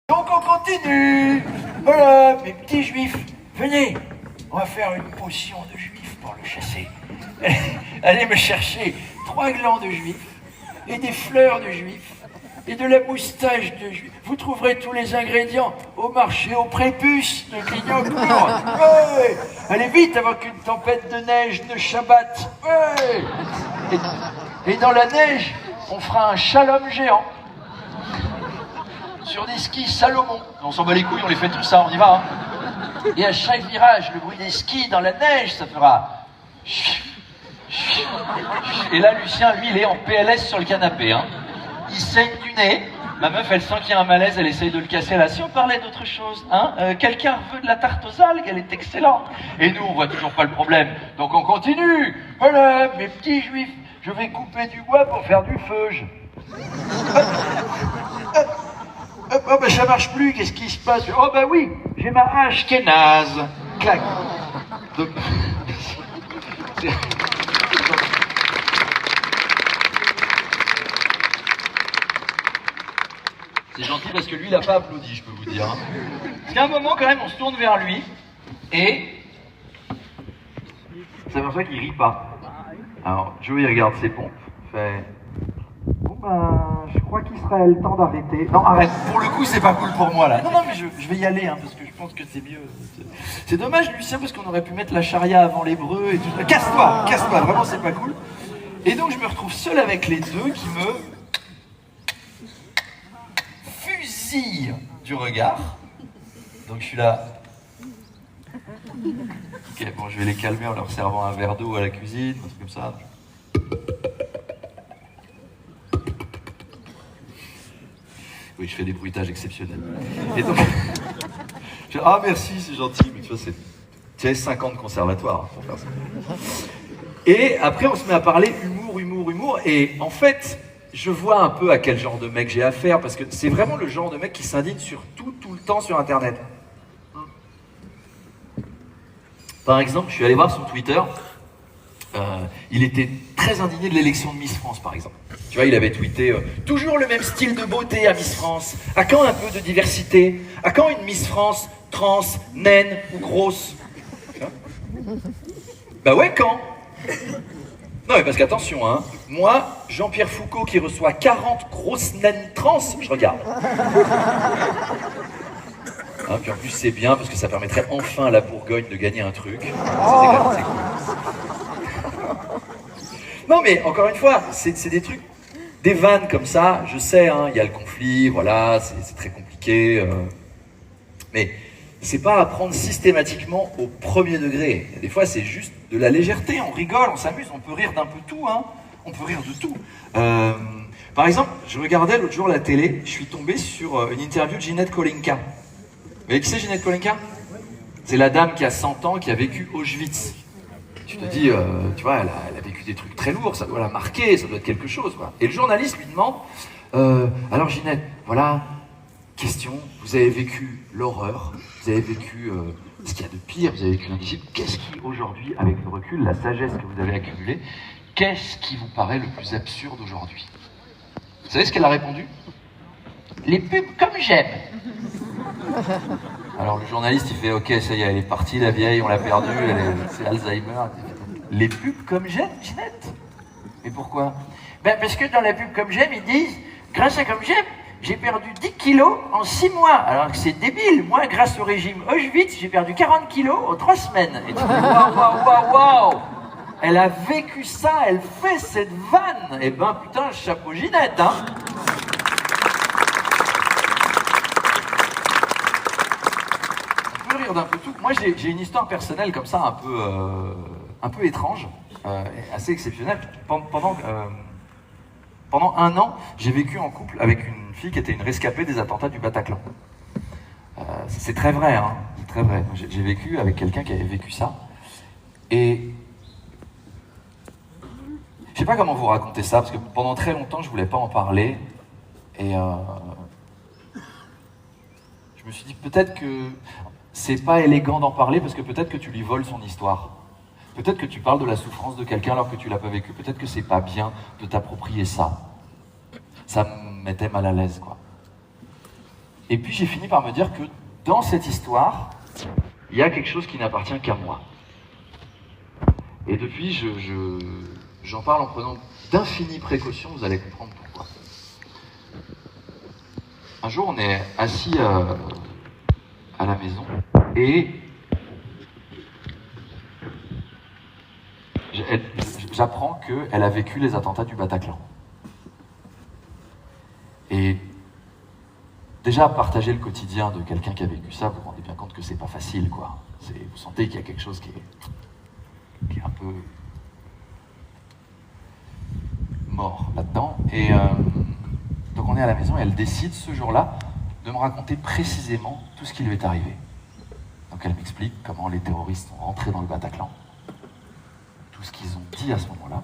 Donc on continue. Voilà, mes petits juifs, venez, on va faire une potion de juifs pour le chasser. Allez me chercher 3 glands de juifs et des fleurs de juifs et de la moustache de juif. Vous trouverez tous les ingrédients au marché au prépuce de Clignancourt. Ouais. Allez vite avant qu'une tempête de neige ne Shabbat. Ouais. Et dans la neige, on fera un shalom géant. Sur des skis Salomon. On s'en bat les couilles, on les fait tout ça, on y va. Hein. Et à chaque virage, le bruit des skis dans la neige, ça fera... Et là, Lucien, lui, il est en PLS sur le canapé. Hein. Il saigne du nez. Ma meuf, elle sent qu'il y a un malaise, elle essaye de le casser là. Si on parlait d'autre chose, hein, quelqu'un veut de la tarte aux algues, elle est excellente. Et nous, on voit toujours pas le problème. Donc on continue. Voilà, mes petits juifs, je vais couper du bois pour faire du feuge. Oh ben ça marche plus, qu'est-ce qui se passe? Oh ben oui, j'ai ma hache qui est naze. Clac. Donc... C'est gentil parce que lui, il n'a pas applaudi, je peux vous dire. Hein. Parce qu'à un moment, quand même, on se tourne vers lui et... C'est pour ça qu'il rit pas. Alors, Joe, il regarde ses pompes, fait... Bon ben, je crois qu'il serait le temps d'arrêter. Non, arrête, pour le coup, c'est pas cool pour moi, là. Non, mais je vais y aller, hein, parce que je pense que c'est mieux. C'est dommage, Lucien, parce qu'on aurait pu mettre la charia avant l'hébreu et tout ça. Casse-toi, vraiment, c'est pas cool. Et donc, je me retrouve seul avec les deux qui me... fusillent du regard. Donc, je suis là... Ok, bon, je vais les calmer en leur servant un verre d'eau à la cuisine, un truc comme ça. Oui, je fais des bruitages exceptionnels. Et donc, ah merci, c'est gentil, mais tu vois, c'est 5 ans de conservatoire pour faire ça. Et après, on se met à parler humour, et en fait, je vois un peu à quel genre de mec j'ai affaire, parce que c'est vraiment le genre de mec qui s'indigne sur tout le temps sur Internet. Par exemple, je suis allé voir son Twitter. Il était très indigné de l'élection de Miss France, par exemple. Tu vois, il avait tweeté « Toujours le même style de beauté à Miss France. À quand un peu de diversité? À quand une Miss France trans, naine ou grosse ?» Bah ouais, quand? Non, mais parce qu'attention, hein, moi, Jean-Pierre Foucault qui reçoit 40 grosses naines trans, je regarde. Hein, puis en plus, c'est bien parce que ça permettrait enfin à la Bourgogne de gagner un truc. C'est cool. Non mais encore une fois, c'est des trucs, des vannes comme ça, je sais, hein, il y a le conflit, voilà, c'est très compliqué, mais c'est pas à prendre systématiquement au premier degré. Des fois c'est juste de la légèreté, on rigole, on s'amuse, on peut rire d'un peu tout, hein, on peut rire de tout. Par exemple, je regardais l'autre jour la télé, je suis tombé sur une interview de Ginette Kolinka. Vous voyez qui c'est Ginette Kolinka? C'est la dame qui a 100 ans, qui a vécu Auschwitz. Tu te dis, tu vois, elle a vécu des trucs très lourds, ça doit la marquer, ça doit être quelque chose, quoi. Et le journaliste lui demande, alors Ginette, voilà, question, vous avez vécu l'horreur, vous avez vécu ce qu'il y a de pire, vous avez vécu l'indicible, qu'est-ce qui, aujourd'hui, avec le recul, la sagesse que vous avez accumulée, qu'est-ce qui vous paraît le plus absurde aujourd'hui? Vous savez ce qu'elle a répondu? Les pubs comme j'aime. Alors le journaliste il fait ok, ça y est, elle est partie la vieille, on l'a perdue, c'est Alzheimer. Les pubs comme j'aime, Ginette? Mais pourquoi? Ben parce que dans la pub comme j'aime, ils disent grâce à comme j'aime, j'ai perdu 10 kilos en 6 mois. Alors que c'est débile, moi grâce au régime Auschwitz, j'ai perdu 40 kilos en 3 semaines. Et tu dis waouh, elle a vécu ça, elle fait cette vanne. Et ben putain, chapeau Ginette, hein. D'un peu tout. Moi j'ai une histoire personnelle comme ça un peu étrange, assez exceptionnelle. Pendant 1 an, j'ai vécu en couple avec une fille qui était une rescapée des attentats du Bataclan. C'est très vrai, hein, c'est très vrai. J'ai vécu avec quelqu'un qui avait vécu ça. Et je sais pas comment vous raconter ça, parce que pendant très longtemps je voulais pas en parler. Et je me suis dit peut-être que c'est pas élégant d'en parler parce que peut-être que tu lui voles son histoire. Peut-être que tu parles de la souffrance de quelqu'un alors que tu l'as pas vécu. Peut-être que c'est pas bien de t'approprier ça. Ça me mettait mal à l'aise, quoi. Et puis j'ai fini par me dire que dans cette histoire, il y a quelque chose qui n'appartient qu'à moi. Et depuis, j'en parle en prenant d'infinies précautions, vous allez comprendre pourquoi. Un jour, on est assis à la maison et j'apprends qu'elle a vécu les attentats du Bataclan. Et déjà, partager le quotidien de quelqu'un qui a vécu ça, vous vous rendez bien compte que c'est pas facile, quoi. Vous sentez qu'il y a quelque chose qui est un peu mort là-dedans. Et donc on est à la maison et elle décide ce jour-là de me raconter précisément tout ce qui lui est arrivé. Donc elle m'explique comment les terroristes sont rentrés dans le Bataclan, tout ce qu'ils ont dit à ce moment-là,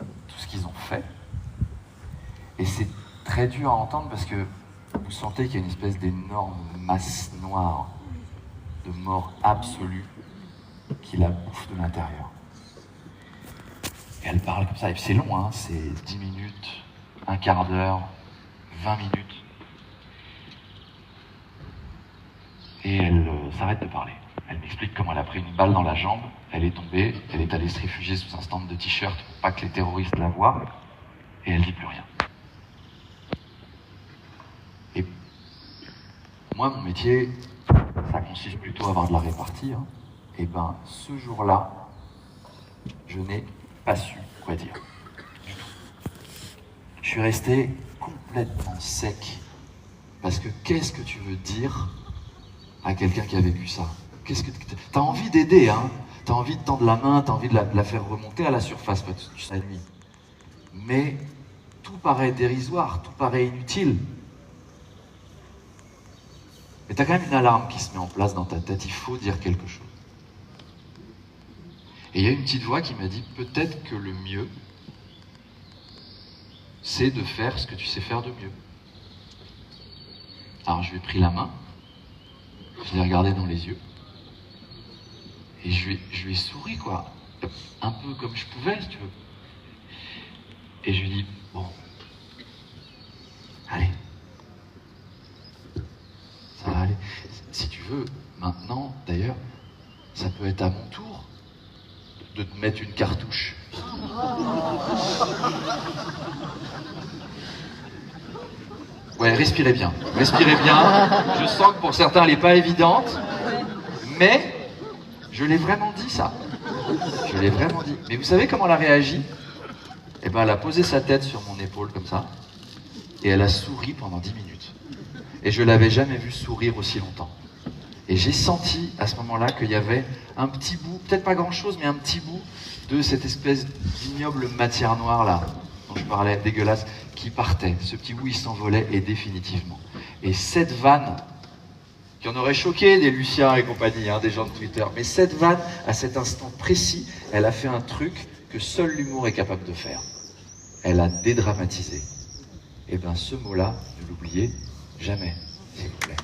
tout ce qu'ils ont fait. Et c'est très dur à entendre parce que vous sentez qu'il y a une espèce d'énorme masse noire de mort absolue qui la bouffe de l'intérieur. Et elle parle comme ça, et c'est long, hein, c'est 10 minutes, un quart d'heure, 20 minutes. Et elle s'arrête de parler. Elle m'explique comment elle a pris une balle dans la jambe, elle est tombée, elle est allée se réfugier sous un stand de t-shirt pour pas que les terroristes la voient, et elle dit plus rien. Et moi, mon métier, ça consiste plutôt à avoir de la répartie, hein. Et ben, ce jour-là, je n'ai pas su quoi dire. Du tout. Je suis resté complètement sec. Parce que qu'est-ce que tu veux dire à quelqu'un qui a vécu ça? T'as envie d'aider, hein? T'as envie de tendre la main, t'as envie de la faire remonter à la surface, tu sais, lui. Mais tout paraît dérisoire, tout paraît inutile. Mais t'as quand même une alarme qui se met en place dans ta tête, il faut dire quelque chose. Et il y a une petite voix qui m'a dit, peut-être que le mieux, c'est de faire ce que tu sais faire de mieux. Alors je lui ai pris la main, je l'ai regardé dans les yeux, et je lui ai souri, quoi, un peu comme je pouvais, si tu veux. Et je lui ai dit, bon, allez, ça va aller. Si tu veux, maintenant, d'ailleurs, ça peut être à mon tour de te mettre une cartouche. Ouais, respirez bien. Respirez bien. Je sens que pour certains, elle n'est pas évidente. Mais je l'ai vraiment dit, ça. Je l'ai vraiment dit. Mais vous savez comment elle a réagi? Eh ben, elle a posé sa tête sur mon épaule, comme ça. Et elle a souri pendant 10 minutes. Et je l'avais jamais vue sourire aussi longtemps. Et j'ai senti à ce moment-là qu'il y avait un petit bout, peut-être pas grand-chose, mais un petit bout de cette espèce d'ignoble matière noire là, dont je parlais, dégueulasse, qui partait. Ce petit bout, il s'envolait, et définitivement. Et cette vanne, qui en aurait choqué des Lucien et compagnie, hein, des gens de Twitter, mais cette vanne, à cet instant précis, elle a fait un truc que seul l'humour est capable de faire. Elle a dédramatisé. Et bien ce mot-là, ne l'oubliez jamais, s'il vous plaît.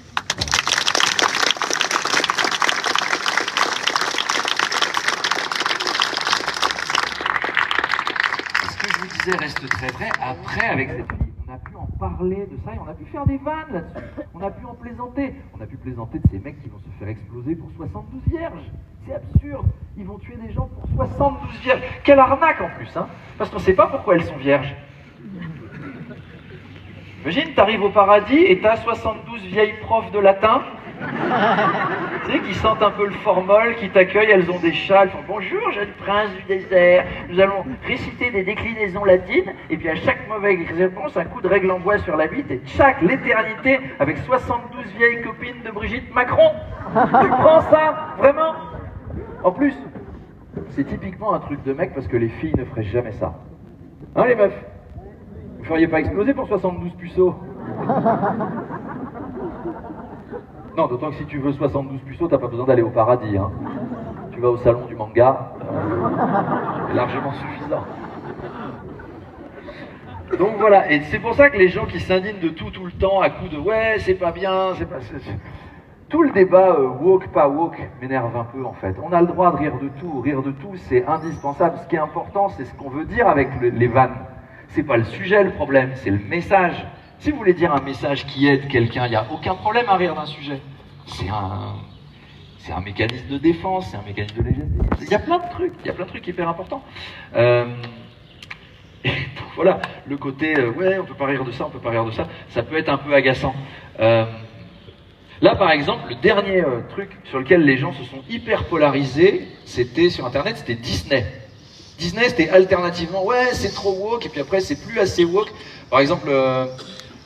Reste très vrai. Après, avec cette fille, on a pu en parler de ça et on a pu faire des vannes là-dessus. On a pu en plaisanter. On a pu plaisanter de ces mecs qui vont se faire exploser pour 72 vierges. C'est absurde. Ils vont tuer des gens pour 72 vierges. Quelle arnaque en plus, hein? Parce qu'on ne sait pas pourquoi elles sont vierges. Imagine, t'arrives au paradis et t'as 72 vieilles profs de latin. Tu sais, qui sentent un peu le formol, qui t'accueillent, elles ont des chats, elles font « Bonjour, jeune prince du désert, nous allons réciter des déclinaisons latines, et puis à chaque mauvaise réponse, un coup de règle en bois sur la bite, et tchac, l'éternité, avec 72 vieilles copines de Brigitte Macron. Tu prends ça, vraiment? En plus, c'est typiquement un truc de mec, parce que les filles ne feraient jamais ça. Hein, les meufs? Vous feriez pas exploser pour 72 puceaux? Non, d'autant que si tu veux 72 puceaux, t'as pas besoin d'aller au paradis, hein. Tu vas au salon du manga, c'est largement suffisant. Donc voilà, et c'est pour ça que les gens qui s'indignent de tout le temps à coup de « ouais, c'est pas bien, c'est pas... » Tout le débat woke, pas woke, m'énerve un peu en fait. On a le droit de rire de tout, c'est indispensable. Ce qui est important, c'est ce qu'on veut dire avec les vannes. C'est pas le sujet le problème, c'est le message. Si vous voulez dire un message qui aide quelqu'un, il n'y a aucun problème à rire d'un sujet. C'est un mécanisme de défense, c'est un mécanisme de légèreté. Il y a plein de trucs hyper importants. Et donc, voilà, le côté ouais, on peut pas rire de ça, on peut pas rire de ça, ça peut être un peu agaçant. Là, par exemple, le dernier truc sur lequel les gens se sont hyper polarisés, c'était sur Internet, c'était Disney. Disney, c'était alternativement, ouais, c'est trop woke, et puis après, c'est plus assez woke. Par exemple,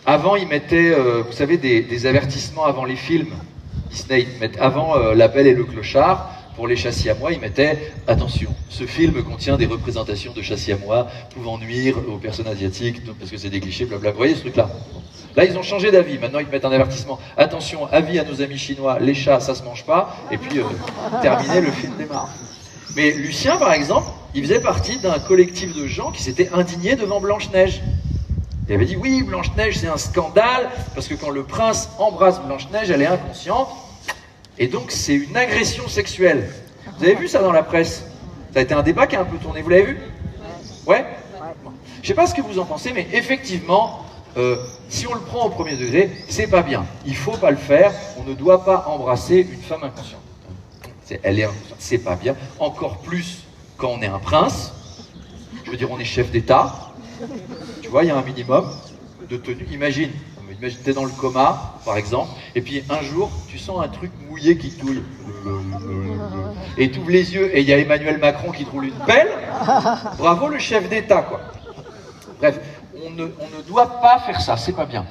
avant, ils mettaient, vous savez, des avertissements avant les films. Disney, ils mettent avant La Belle et le Clochard, pour les chats siamois, ils mettaient « Attention, ce film contient des représentations de chats siamois pouvant nuire aux personnes asiatiques, parce que c'est des clichés, blablabla. » Vous voyez ce truc-là? Là, ils ont changé d'avis. Maintenant, ils mettent un avertissement. « Attention, avis à nos amis chinois, les chats, ça se mange pas. » Et puis, terminé, le film démarre. Mais Lucien, par exemple, il faisait partie d'un collectif de gens qui s'étaient indignés devant Blanche-Neige. Il avait dit « Oui, Blanche-Neige, c'est un scandale, parce que quand le prince embrasse Blanche-Neige, elle est inconsciente. » Et donc, c'est une agression sexuelle. Vous avez vu ça dans la presse? Ça a été un débat qui a un peu tourné. Vous l'avez vu? Ouais? Je sais pas ce que vous en pensez, mais effectivement, si on le prend au premier degré, c'est pas bien. Il faut pas le faire. On ne doit pas embrasser une femme inconsciente. Elle est inconsciente, c'est pas bien. Encore plus quand on est un prince. Je veux dire, on est chef d'État. Tu vois, il y a un minimum de tenue. Imagine, t'es dans le coma, par exemple, et puis un jour, tu sens un truc mouillé qui touille. Et tu ouvres les yeux, et il y a Emmanuel Macron qui te roule une pelle. Bravo le chef d'État, quoi. Bref, on ne doit pas faire ça, c'est pas bien.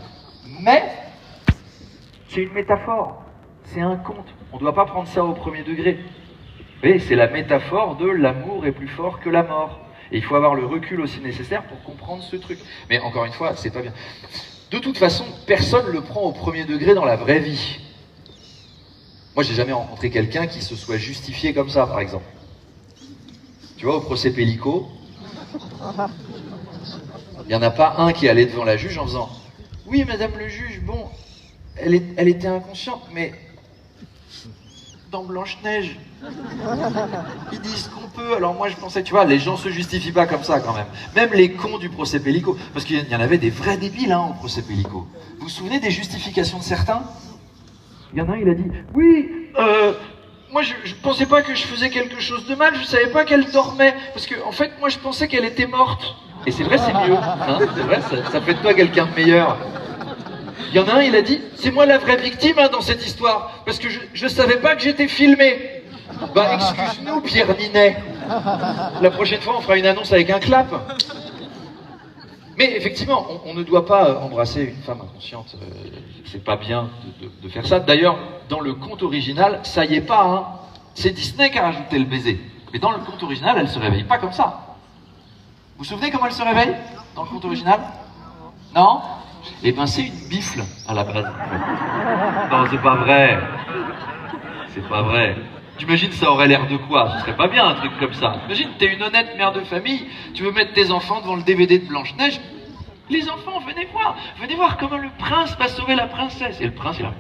Mais, c'est une métaphore, c'est un conte. On ne doit pas prendre ça au premier degré. Et c'est la métaphore de l'amour est plus fort que la mort. Et il faut avoir le recul aussi nécessaire pour comprendre ce truc. Mais encore une fois, c'est pas bien. De toute façon, personne ne le prend au premier degré dans la vraie vie. Moi, j'ai jamais rencontré quelqu'un qui se soit justifié comme ça, par exemple. Tu vois, au procès Pellico, il n'y en a pas un qui allait devant la juge en faisant « Oui, madame le juge, bon, elle était inconsciente, mais dans Blanche-Neige, ils disent qu'on peut, alors moi je pensais, tu vois, les gens se justifient pas comme ça quand même. Même les cons du procès Pellico, parce qu'il y en avait des vrais débiles au procès Pellico. Vous vous souvenez des justifications de certains? Il y en a un, il a dit, oui, moi je pensais pas que je faisais quelque chose de mal, je savais pas qu'elle dormait, parce que en fait moi je pensais qu'elle était morte. Et c'est vrai, c'est mieux, hein, c'est vrai, ça fait de toi quelqu'un de meilleur. Il y en a un, il a dit, c'est moi la vraie victime dans cette histoire, parce que je savais pas que j'étais filmé. Bah excuse-nous Pierre Ninet, la prochaine fois on fera une annonce avec un clap. Mais effectivement, on ne doit pas embrasser une femme inconsciente, c'est pas bien de faire ça. D'ailleurs, dans le conte original, ça y est pas, hein. C'est Disney qui a rajouté le baiser. Mais dans le conte original, elle se réveille pas comme ça. Vous vous souvenez comment elle se réveille dans le conte original? Non? Eh ben c'est une bifle à la base. Non, c'est pas vrai. C'est pas vrai. T'imagines ça aurait l'air de quoi? Ce serait pas bien un truc comme ça. Imagine, t'es une honnête mère de famille, tu veux mettre tes enfants devant le DVD de Blanche-Neige. Les enfants, venez voir comment le prince va sauver la princesse. Et le prince, il a...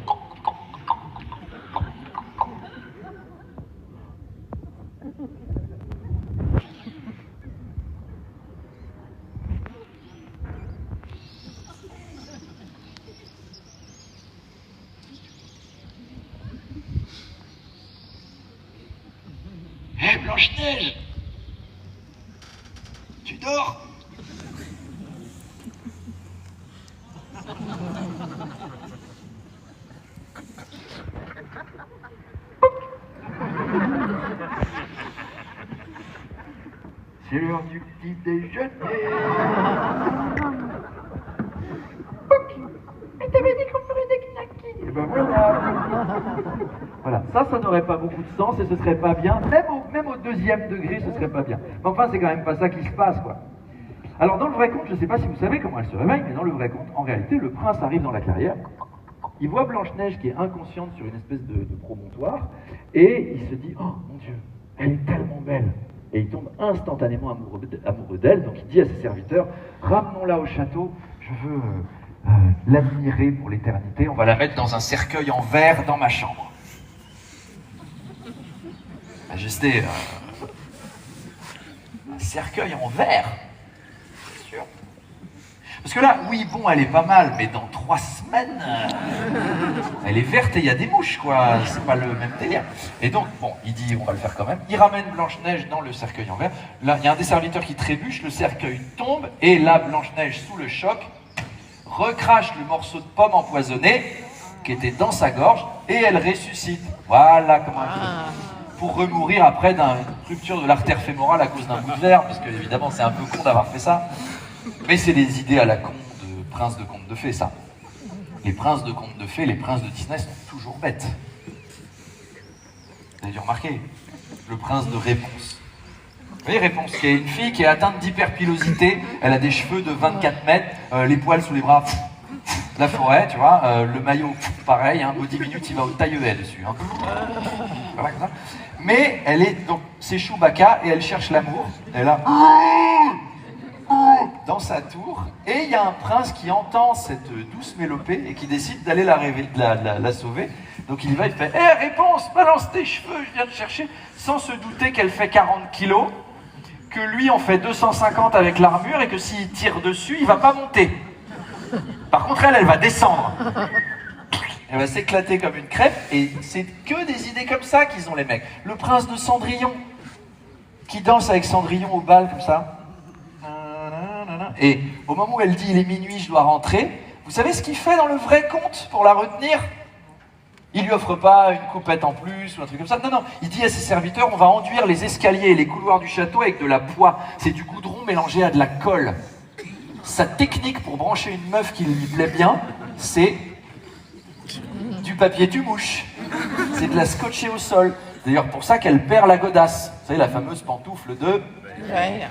Hé, Blanche-Neige, tu dors? C'est l'heure du petit déjeuner. Mais t'avais dit qu'on ferait des knackis. Et ben voilà. Voilà, ça n'aurait pas beaucoup de sens et ce serait pas bien. Même au deuxième degré, ce serait pas bien. Mais enfin, c'est quand même pas ça qui se passe, quoi. Alors, dans le vrai conte, je sais pas si vous savez comment elle se réveille, mais dans le vrai conte, en réalité, le prince arrive dans la clairière. Il voit Blanche-Neige qui est inconsciente sur une espèce de promontoire et il se dit « Oh mon Dieu, elle est tellement belle !» Et il tombe instantanément amoureux d'elle, donc il dit à ses serviteurs « Ramenons-la au château, je veux l'admirer pour l'éternité, on va la mettre dans un cercueil en verre dans ma chambre. » Majesté, un cercueil en verre, c'est sûr. Parce que là, oui, bon, elle est pas mal, mais dans 3 semaines, elle est verte et il y a des mouches, quoi. C'est pas le même délire. Et donc, bon, il dit, on va le faire quand même. Il ramène Blanche-Neige dans le cercueil en verre. Là, il y a un des serviteurs qui trébuche, le cercueil tombe, et là, Blanche-Neige, sous le choc, recrache le morceau de pomme empoisonné qui était dans sa gorge, et elle ressuscite. Voilà comment elle fait. Pour remourir après d'une rupture de l'artère fémorale à cause d'un bout de verre, parce que évidemment, c'est un peu con d'avoir fait ça. Mais c'est des idées à la con de princes de contes de fées, ça. Les princes de contes de fées, les princes de Disney sont toujours bêtes. Vous avez dû remarquer, le prince de Réponse. Vous voyez, Réponse, qui est une fille qui est atteinte d'hyperpilosité, elle a des cheveux de 24 mètres, les poils sous les bras, la forêt, tu vois, le maillot, pareil, hein, body minute, il va au taille-haie dessus. Hein. Voilà, comme ça. Mais elle est, donc, c'est Chewbacca et elle cherche l'amour, elle a... dans sa tour, et il y a un prince qui entend cette douce mélopée et qui décide d'aller la sauver. Donc il y va, il fait « Hé, Réponse, balance tes cheveux, je viens de chercher », sans se douter qu'elle fait 40 kilos, que lui en fait 250 avec l'armure, et que s'il tire dessus, il va pas monter. Par contre, elle va descendre. Elle va s'éclater comme une crêpe, et c'est que des idées comme ça qu'ils ont, les mecs. Le prince de Cendrillon, qui danse avec Cendrillon au bal, comme ça. Et au moment où elle dit « il est minuit, je dois rentrer », vous savez ce qu'il fait dans le vrai conte pour la retenir? Il lui offre pas une coupette en plus ou un truc comme ça. Non, non, il dit à ses serviteurs « on va enduire les escaliers et les couloirs du château avec de la poix. C'est du goudron mélangé à de la colle. » Sa technique pour brancher une meuf qui lui plaît bien, c'est du papier tue-mouche. C'est de la scotcher au sol. D'ailleurs, pour ça qu'elle perd la godasse. Vous savez, la fameuse pantoufle de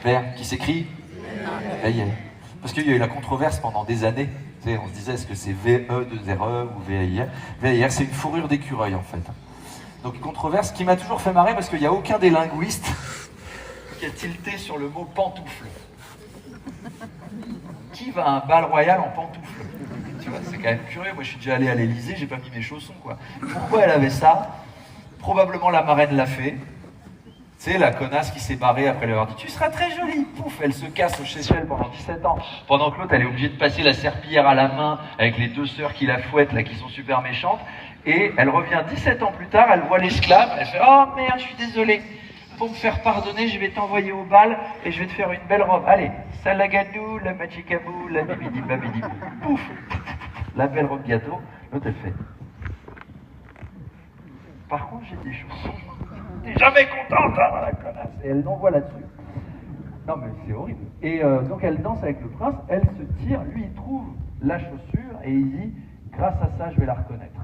verre qui s'écrit Veiller. Parce qu'il y a eu la controverse pendant des années. Tu sais, on se disait, est-ce que c'est VE2RE ou VAIR? VAIR, c'est une fourrure d'écureuil, en fait. Donc, controverse qui m'a toujours fait marrer parce qu'il n'y a aucun des linguistes qui a tilté sur le mot pantoufle. Qui va à un bal royal en pantoufle? Tu vois, c'est quand même curieux. Moi, je suis déjà allé à l'Élysée, j'ai pas mis mes chaussons, quoi. Pourquoi elle avait ça? Probablement la marraine l'a fait. Tu sais, la connasse qui s'est barrée après l'avoir dit « tu seras très jolie !» Pouf, elle se casse au Seychelles pendant 17 ans. Pendant que l'autre, elle est obligée de passer la serpillière à la main avec les 2 sœurs qui la fouettent, là, qui sont super méchantes. Et elle revient 17 ans plus tard, elle voit l'esclave, elle fait « oh merde, je suis désolée. Pour me faire pardonner, je vais t'envoyer au bal et je vais te faire une belle robe. Allez, salagadou, la machikabou, la bibidi babidi. Pouf, la belle robe gâteau. » L'autre, elle fait « par contre, j'ai des chaussons. T'es jamais contente, hein, la connasse. » Et elle l'envoie là-dessus. Non, mais c'est horrible. Et donc, elle danse avec le prince, elle se tire, lui, il trouve la chaussure et il dit « grâce à ça, je vais la reconnaître. »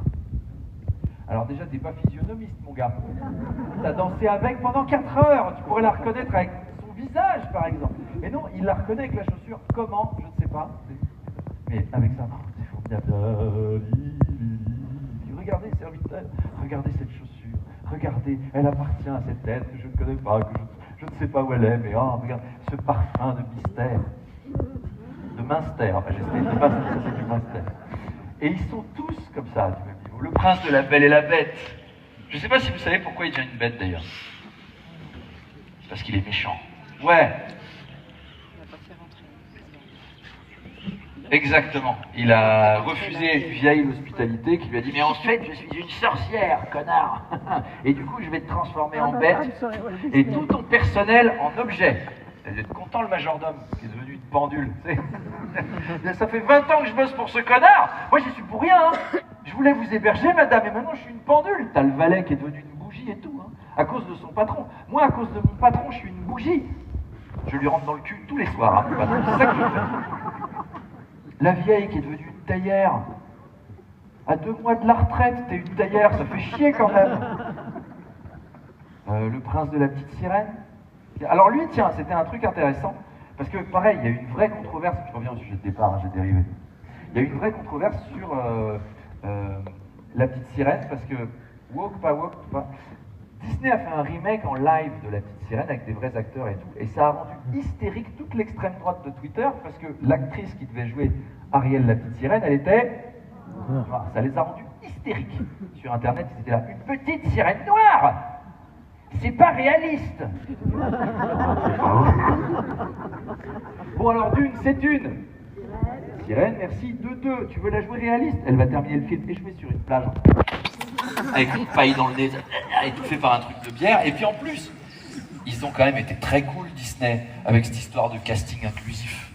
Alors déjà, t'es pas physionomiste, mon gars. T'as dansé avec pendant 4 heures. Tu pourrais la reconnaître avec son visage, par exemple. Et non, il la reconnaît avec la chaussure. Comment? Je ne sais pas. Mais avec sa main, c'est formidable. Regardez, serviteur, regardez cette chaussure. Regardez, elle appartient à cette tête que je ne connais pas, que je ne sais pas où elle est, mais oh, regarde, ce parfum de mystère. De Münster, Majesté, c'est pas ça, c'est du Münster. Et ils sont tous comme ça, du même niveau. Le prince de la Belle et la Bête. Je ne sais pas si vous savez pourquoi il devient une bête, d'ailleurs. C'est parce qu'il est méchant. Ouais. Exactement. Il a refusé une vieille l'hospitalité qui lui a dit « mais en fait, je suis une sorcière, connard. Et du coup, je vais te transformer en bête et tout ton personnel en objet. » Vous êtes content, le majordome, qui est devenu une pendule. Ça fait 20 ans que je bosse pour ce connard. Moi, j'y suis pour rien. Hein. Je voulais vous héberger, madame, et maintenant, je suis une pendule. T'as le valet qui est devenu une bougie et tout, hein, à cause de son patron. Moi, à cause de mon patron, je suis une bougie. Je lui rentre dans le cul tous les soirs. Hein, c'est ça que je fais. La vieille qui est devenue une taillère. À 2 mois de la retraite, t'es une taillère, ça fait chier quand même. Le prince de la petite sirène. Alors lui, tiens, c'était un truc intéressant, parce que pareil, il y a eu une vraie controverse, je reviens au sujet de départ, hein, j'ai dérivé. Il y a eu une vraie controverse sur la petite sirène, parce que, woke pas, Disney a fait un remake en live de la petite sirène avec des vrais acteurs et tout, et ça a rendu hystérique toute l'extrême droite de Twitter, parce que l'actrice qui devait jouer Ariel la petite sirène, elle était... Enfin, ça les a rendus hystériques. Sur internet, ils étaient là, une petite sirène noire. C'est pas réaliste. Bon alors d'une, c'est une. sirène, merci. De 2, tu veux la jouer réaliste? Elle va terminer le film échoué sur une plage. Avec une paille dans le nez, étouffée par un truc de bière. Et puis en plus, ils ont quand même été très cool, Disney, avec cette histoire de casting inclusif.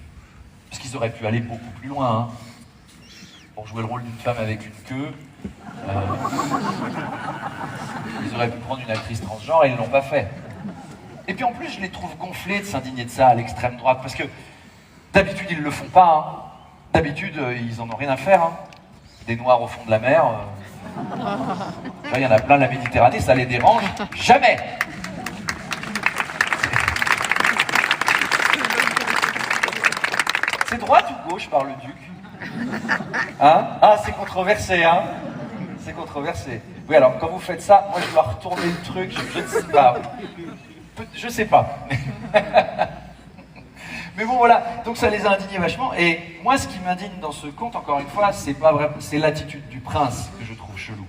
Parce qu'ils auraient pu aller beaucoup plus loin, hein. Pour jouer le rôle d'une femme avec une queue. Ils auraient pu prendre une actrice transgenre et ils ne l'ont pas fait. Et puis en plus, je les trouve gonflés de s'indigner de ça à l'extrême droite, parce que d'habitude, ils ne le font pas. Hein. D'habitude, ils en ont rien à faire. Hein. Des noirs au fond de la mer. Il y en a plein de la Méditerranée, ça les dérange jamais. C'est droite ou gauche par le duc? Hein? Ah, c'est controversé, hein? C'est controversé. Oui, alors, quand vous faites ça, moi, je dois retourner le truc, je ne sais pas. Je sais pas. Mais bon, voilà. Donc, ça les a indignés vachement. Et moi, ce qui m'indigne dans ce conte, encore une fois, c'est pas vrai, c'est l'attitude du prince que je trouve chelou.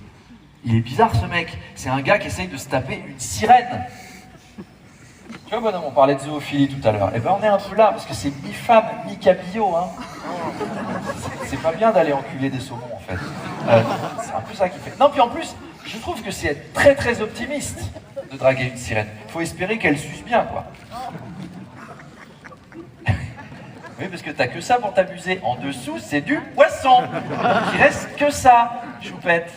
Il est bizarre, ce mec. C'est un gars qui essaye de se taper une sirène. Tu vois, bonhomme, on parlait de zoophilie tout à l'heure. Eh ben, on est un peu là, parce que c'est mi-femme, mi-cabillaud, hein. C'est pas bien d'aller enculer des saumons, en fait. C'est un peu ça qui fait. Non, puis en plus, je trouve que c'est très très optimiste de draguer une sirène. Faut espérer qu'elle suce bien, quoi. Oui, parce que t'as que ça pour t'amuser. En dessous, c'est du poisson. Il reste que ça, choupette.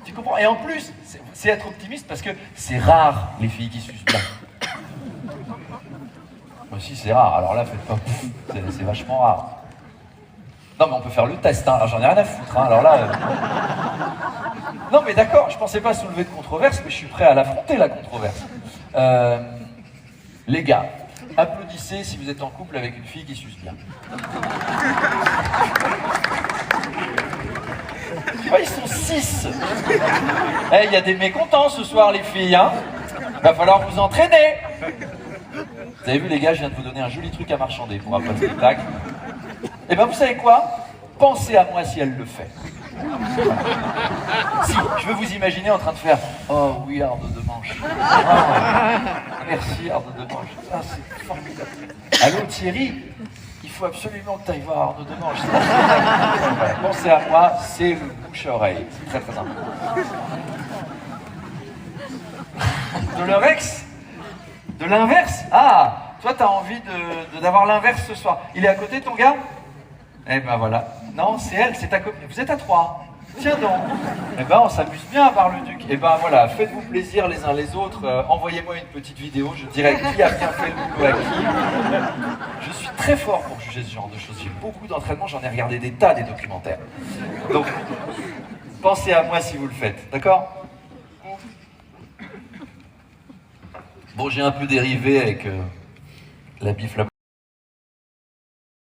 Tu comprends? Et en plus, c'est être optimiste parce que c'est rare, les filles qui sucent bien. Moi aussi, c'est rare. Alors là, faites pas pouf. C'est vachement rare. Non, mais on peut faire le test, hein. Alors, j'en ai rien à foutre, hein. Alors là... Non, mais d'accord, je pensais pas soulever de controverse, mais je suis prêt à l'affronter, la controverse. Les gars, applaudissez si vous êtes en couple avec une fille qui suce bien. Tu vois, ils sont 6. Eh, il y a des mécontents ce soir, les filles, hein. Va falloir vous entraîner. Vous avez vu, les gars, je viens de vous donner un joli truc à marchander pour après le spectacle. Eh ben, vous savez quoi? Pensez à moi si elle le fait. Si, je veux vous imaginer en train de faire « Oh oui, Arnaud de Manche. Oh, merci, Arnaud de Manche. Ah, c'est formidable. Allô, Thierry, il faut absolument que tu ailles voir Arnaud de Manche. Voilà, pensez à moi, c'est le bouche-oreille. C'est très, très important. De l'inverse? De l'inverse? Ah, toi, t'as envie d'avoir l'inverse ce soir. Il est à côté, ton gars? Eh ben voilà. Non, c'est elle, c'est ta copine. Vous êtes à 3. Tiens donc. Eh ben, on s'amuse bien à Bar-le-Duc. Eh ben voilà, faites-vous plaisir les uns les autres. Envoyez-moi une petite vidéo, je dirai qui a bien fait le boulot à qui. Je suis très fort pour juger ce genre de choses. J'ai beaucoup d'entraînement, j'en ai regardé des tas des documentaires. Donc, pensez à moi si vous le faites, d'accord? Bon, j'ai un peu dérivé avec la bifle